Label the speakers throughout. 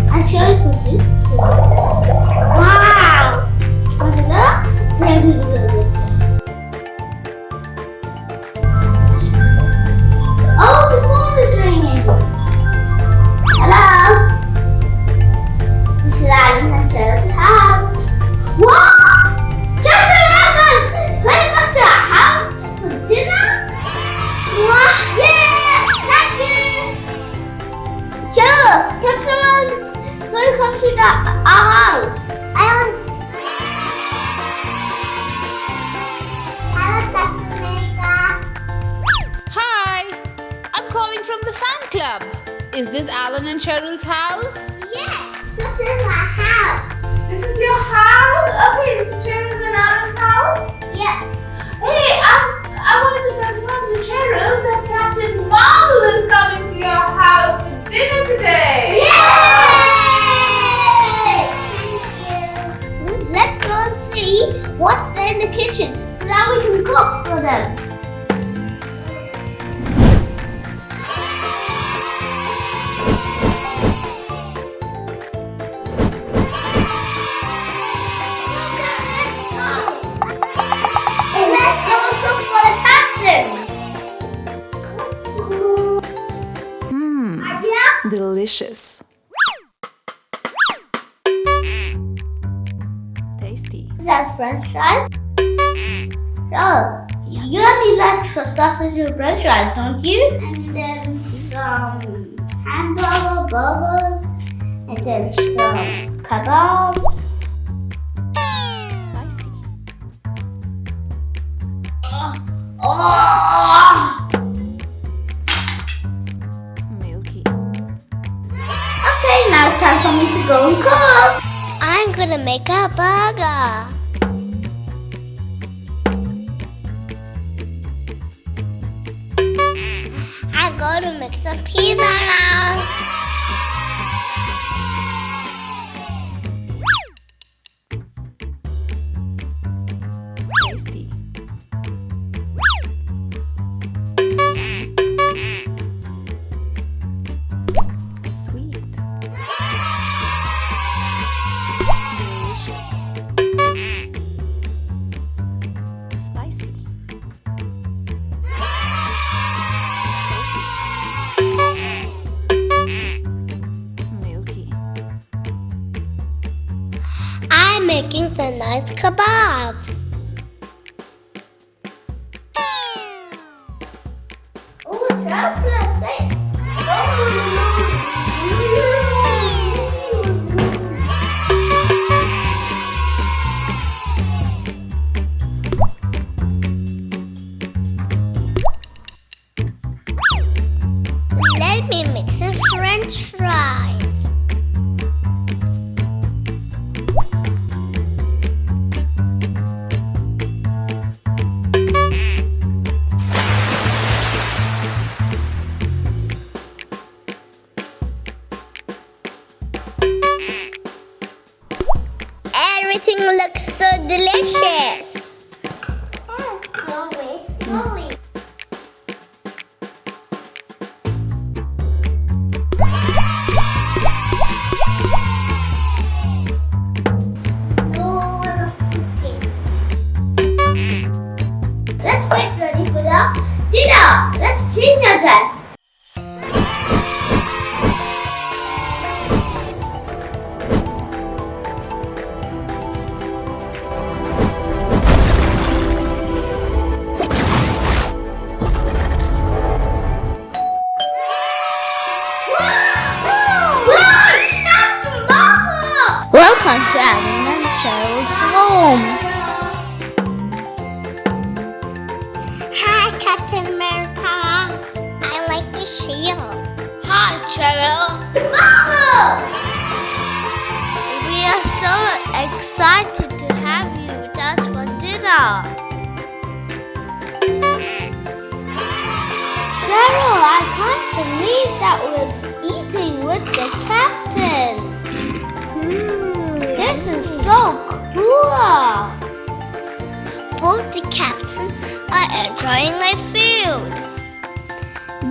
Speaker 1: I'll show you something. Wow! Want to go? Let me do this. Oh, the phone is ringing. Hello? This is Adam and Cheryl's house. What? Captain America's gonna come to our house for dinner? What? Yeah! Thank you! Cheryl, Captain America's gonna come to our house. Hello, Captain America.
Speaker 2: Hi, I'm calling from the fan club. Is this Alan and Cheryl's house?
Speaker 1: Yes, this is my house.
Speaker 2: This is your house? Okay, this is Cheryl's and Alan's house?
Speaker 1: Yeah.
Speaker 2: Hey, I wanted to confirm to Cheryl that Captain Marvel is coming to your house for dinner today.
Speaker 1: Yay! Thank you. Let's go and see what's there in the kitchen so that we can cook for them.
Speaker 2: Delicious. Tasty.
Speaker 1: Is that French fries? Oh, you only like sausage and French fries, don't you? And then some hamburger, burgers, and then some kebabs.
Speaker 2: Spicy.
Speaker 1: Oh!
Speaker 2: Milky.
Speaker 1: Okay, now it's time for me to go and cook.
Speaker 3: I'm gonna make a burger. I'm gonna make some pizza now.
Speaker 2: Tasty. Sweet. Delicious. Spicy. Salty. Milky.
Speaker 3: I'm making some nice kebabs.
Speaker 1: Oh, chocolate!
Speaker 3: Let me make some French fries. Everything looks so delicious.
Speaker 1: Slowly. No other cooking. Let's get ready for the dinner. Let's change our dress.
Speaker 3: Welcome to Alan and Cheryl's home. Hi, Captain America. I like the shield. Hi, Cheryl.
Speaker 1: Mama!
Speaker 3: We are so excited to have you with us for dinner. Cheryl, I can't believe that was both the captain are enjoying their food.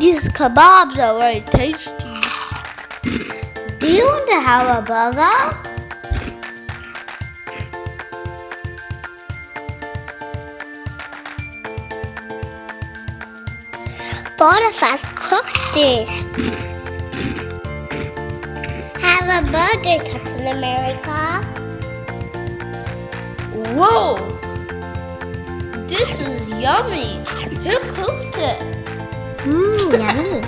Speaker 3: These kebabs are very tasty. Do you want to have a burger? Both of us cooked it. Have a burger, Captain America.
Speaker 4: Whoa! This is yummy. Who cooked it?
Speaker 3: Yummy.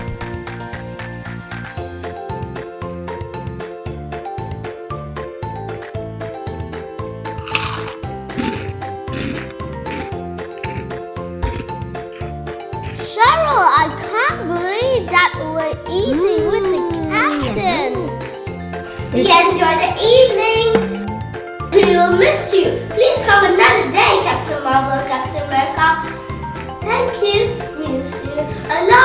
Speaker 3: Cheryl, I can't believe that we're eating with the captain.
Speaker 1: We enjoyed the evening. We will miss you. Please come another day, Captain Marvel and Captain America. Thank you. We miss you. I love